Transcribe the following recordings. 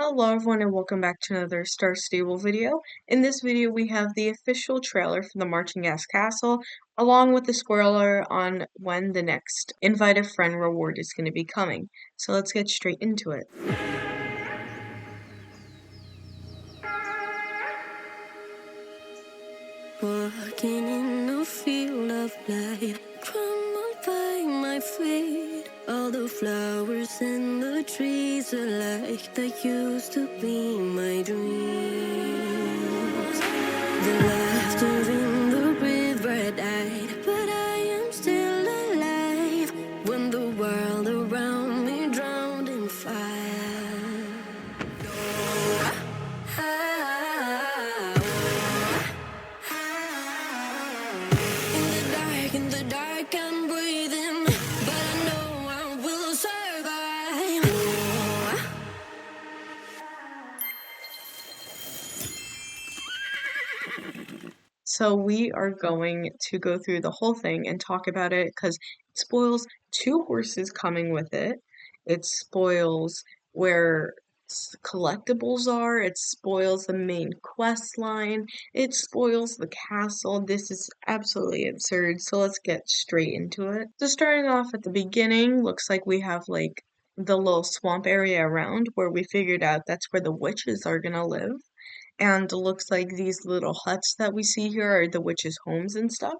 Hello everyone and welcome back to another Star Stable video. In this video we have the official trailer for the Marchenghast Castle along with the spoiler on when the next Invite a Friend reward is going to be coming. So let's get straight into it. Walking in a field of light, crumbled by my feet. All the flowers and the trees alike that used to be my dreams. The laughter in the river died, but I am still alive when the world around me drowned in fire. In the dark I'm breathing, but I know I will survive. So we are going to go through the whole thing and talk about it because it spoils two horses coming with it. It spoils where collectibles are. It spoils the main quest line. It spoils the castle. This is absolutely absurd. So let's get straight into it. So starting off at the beginning, looks like we have like the little swamp area around where we figured out that's where the witches are gonna live. And it looks like these little huts that we see here are the witches' homes and stuff.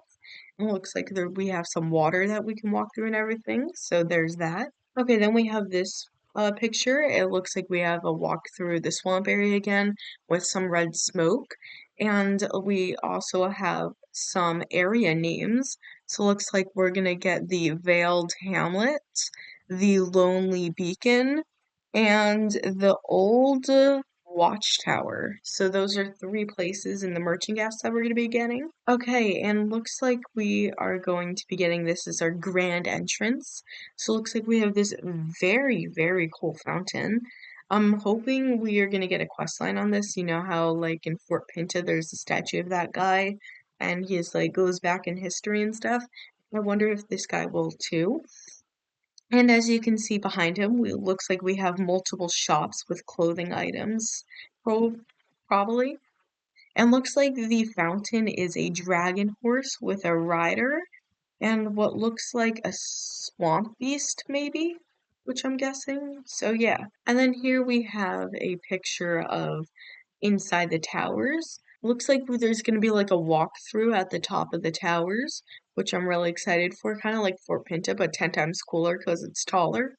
And it looks like we have some water that we can walk through and everything. So there's that. Okay, then we have this picture. It looks like we have a walk through the swamp area again with some red smoke. And we also have some area names. So it looks like we're going to get the Veiled Hamlet, the Lonely Beacon, and the Old Watchtower. So those are three places in the Marchenghast that we're going to be getting. Okay, and looks like we are going to be getting this as our grand entrance. So looks like we have this very, very cool fountain. I'm hoping we are going to get a quest line on this. You know how like in Fort Pinta there's a statue of that guy and he's like goes back in history and stuff. I wonder if this guy will too. And as you can see behind him, looks like we have multiple shops with clothing items, probably. And looks like the fountain is a dragon horse with a rider and what looks like a swamp beast, maybe, which I'm guessing. So yeah. And then here we have a picture of inside the towers. Looks like there's going to be like a walkthrough at the top of the towers, which I'm really excited for. Kind of like Fort Pinta, but 10 times cooler because it's taller.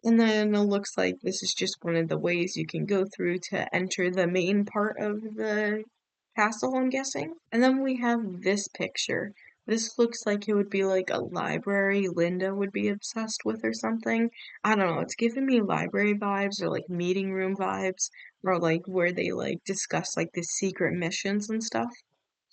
And then it looks like this is just one of the ways you can go through to enter the main part of the castle, I'm guessing. And then we have this picture. This looks like it would be like a library Linda would be obsessed with or something. I don't know, it's giving me library vibes or like meeting room vibes or like where they like discuss like the secret missions and stuff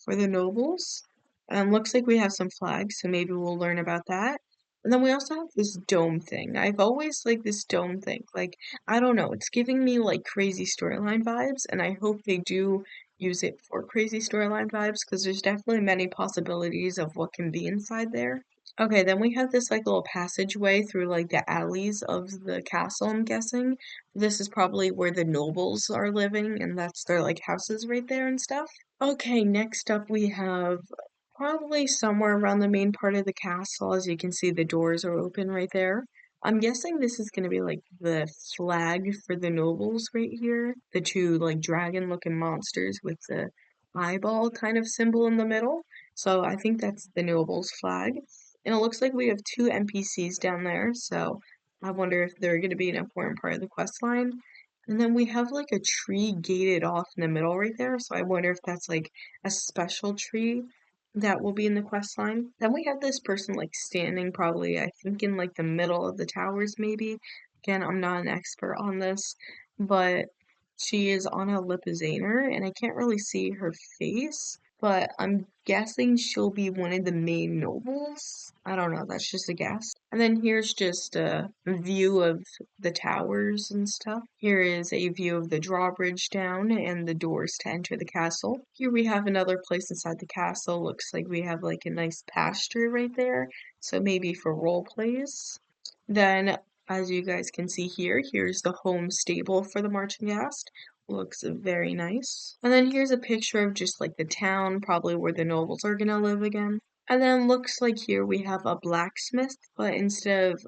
for the nobles. Looks like we have some flags, so maybe we'll learn about that. And then we also have this dome thing. I've always liked this dome thing. Like, I don't know, it's giving me like crazy storyline vibes, and I hope they do use it for crazy storyline vibes because there's definitely many possibilities of what can be inside there. Okay, then we have this like little passageway through like the alleys of the castle, I'm guessing. This is probably where the nobles are living, and that's their like houses right there and stuff. Okay, next up we have probably somewhere around the main part of the castle. As you can see, the doors are open right there. I'm guessing this is going to be like the flag for the nobles right here. The two like dragon looking monsters with the eyeball kind of symbol in the middle. So I think that's the nobles flag. And it looks like we have two NPCs down there. So I wonder if they're going to be an important part of the quest line. And then we have like a tree gated off in the middle right there. So I wonder if that's like a special tree that will be in the quest line. Then we have this person like standing probably, I think in like the middle of the towers maybe. Again, I'm not an expert on this, but she is on a Lipizaner and I can't really see her face, but I'm guessing she'll be one of the main nobles. I don't know, that's just a guess. And then here's just a view of the towers and stuff. Here is a view of the drawbridge down and the doors to enter the castle. Here we have another place inside the castle. Looks like we have like a nice pasture right there, so maybe for role plays. Then As you guys can see here, here's the home stable for the Marchenghast. Looks very nice. And then here's a picture of just like the town, probably where the nobles are gonna live again. And then looks like here we have a blacksmith, but instead of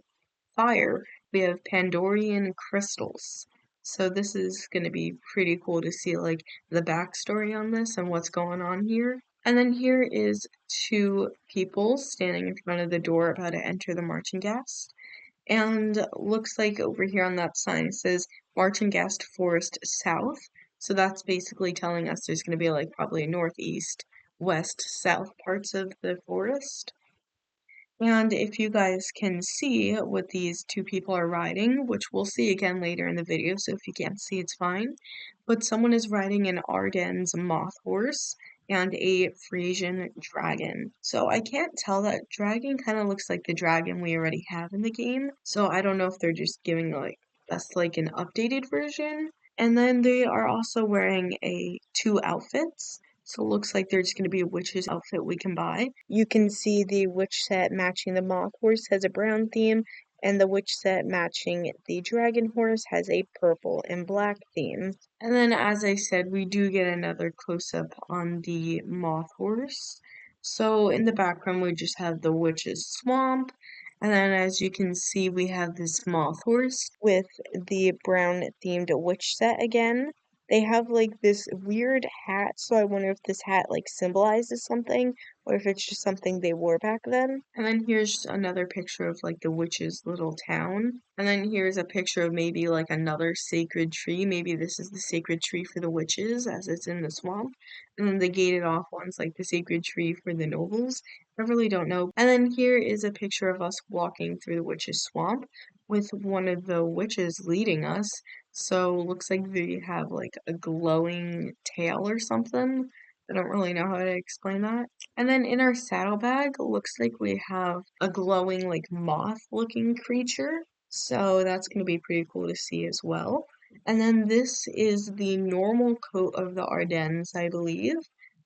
fire, we have Pandorian crystals. So this is going to be pretty cool to see like the backstory on this and what's going on here. And then here is two people standing in front of the door about to enter the Marchenghast. And looks like over here on that sign it says Marchenghast Forest South. So that's basically telling us there's going to be like probably northeast, west, south parts of the forest. And if you guys can see what these two people are riding, which we'll see again later in the video, so if you can't see, it's fine. But someone is riding an Ardennes moth horse and a Frisian dragon. So I can't tell, that dragon kind of looks like the dragon we already have in the game. So I don't know if they're just giving like us like an updated version. And then they are also wearing two outfits. So it looks like there's going to be a witch's outfit we can buy. You can see the witch set matching the moth horse has a brown theme, and the witch set matching the dragon horse has a purple and black theme. And then, as I said, we do get another close-up on the moth horse. So in the background, we just have the witch's swamp. And then, as you can see, we have this moth horse with the brown themed witch set again. They have like this weird hat, so I wonder if this hat like symbolizes something or if it's just something they wore back then. And then here's another picture of like the witch's little town. And then here's a picture of maybe like another sacred tree. Maybe this is the sacred tree for the witches as it's in the swamp. And then the gated off one's like the sacred tree for the nobles. I really don't know. And then here is a picture of us walking through the witch's swamp with one of the witches leading us. So looks like they have like a glowing tail or something. I don't really know how to explain that. And then in our saddlebag, looks like we have a glowing like moth looking creature. So that's going to be pretty cool to see as well. And then this is the normal coat of the Ardennes, I believe.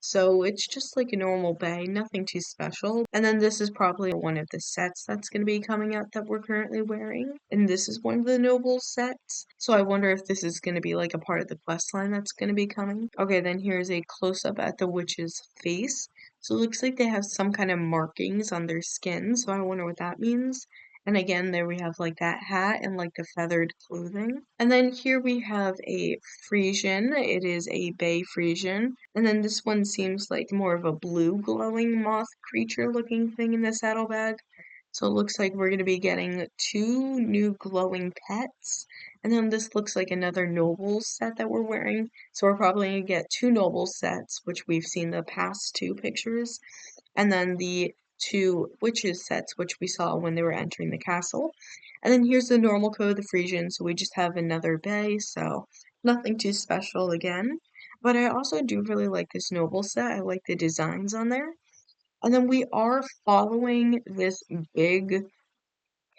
So it's just like a normal bay, nothing too special. And then this is probably one of the sets that's going to be coming out that we're currently wearing. And this is one of the noble sets. So I wonder if this is going to be like a part of the quest line that's going to be coming. Okay, then here's a close-up at the witch's face. So it looks like they have some kind of markings on their skin. So I wonder what that means. And again, there we have like that hat and like the feathered clothing. And then here we have a Frisian. It is a bay Frisian. And then this one seems like more of a blue glowing moth creature looking thing in the saddlebag. So it looks like we're going to be getting two new glowing pets. And then this looks like another nobles set that we're wearing. So we're probably going to get two nobles sets, which we've seen the past two pictures. And then the two witches sets, which we saw when they were entering the castle. And then here's the normal code of the Frisian, so we just have another bay, so nothing too special again. But I also do really like this noble set. I like the designs on there. And then we are following this big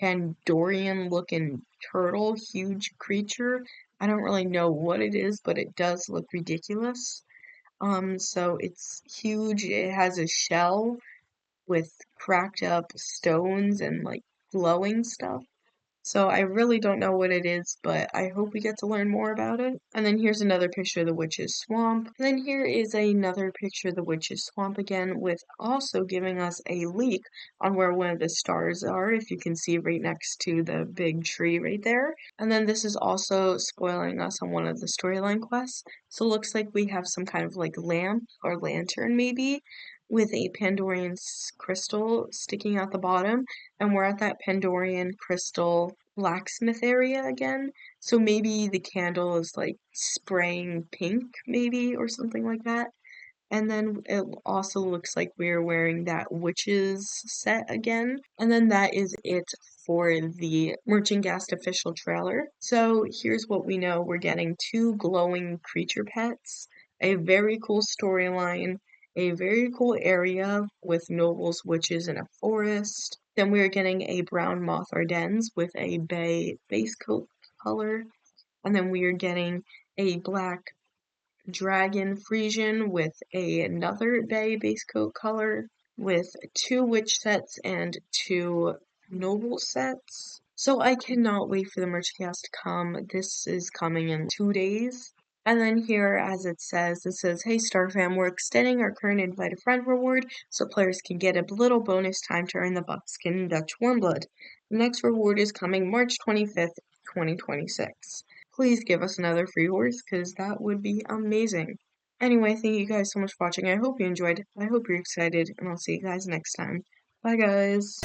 Pandorian looking turtle, huge creature. I don't really know what it is, but it does look ridiculous. So it's huge. It has a shell with cracked up stones and like glowing stuff. So I really don't know what it is, but I hope we get to learn more about it. And then here's another picture of the witch's swamp. And then here is another picture of the witch's swamp again, with also giving us a leak on where one of the stars are, if you can see right next to the big tree right there. And then this is also spoiling us on one of the storyline quests. So it looks like we have some kind of like lamp or lantern maybe, with a Pandorian crystal sticking out the bottom, and we're at that Pandorian crystal blacksmith area again. So maybe the candle is like spraying pink, maybe, or something like that. And then it also looks like we're wearing that witches set again. And then that is it for the Marchenghast official trailer. So here's what we know. We're getting two glowing creature pets, a very cool storyline, a very cool area with nobles, witches, and a forest. Then we're getting a brown moth Ardennes with a bay base coat color. And then we are getting a black dragon Frisian with another bay base coat color, with two witch sets and two noble sets. So I cannot wait for the Marchenghast to come. This is coming in 2 days. And then here, as it says, "Hey Star fam, we're extending our current invite a friend reward so players can get a little bonus time to earn the Buckskin Dutch Warmblood. The next reward is coming March 25th, 2026. Please give us another free horse because that would be amazing." Anyway, thank you guys so much for watching. I hope you enjoyed. I hope you're excited, and I'll see you guys next time. Bye, guys.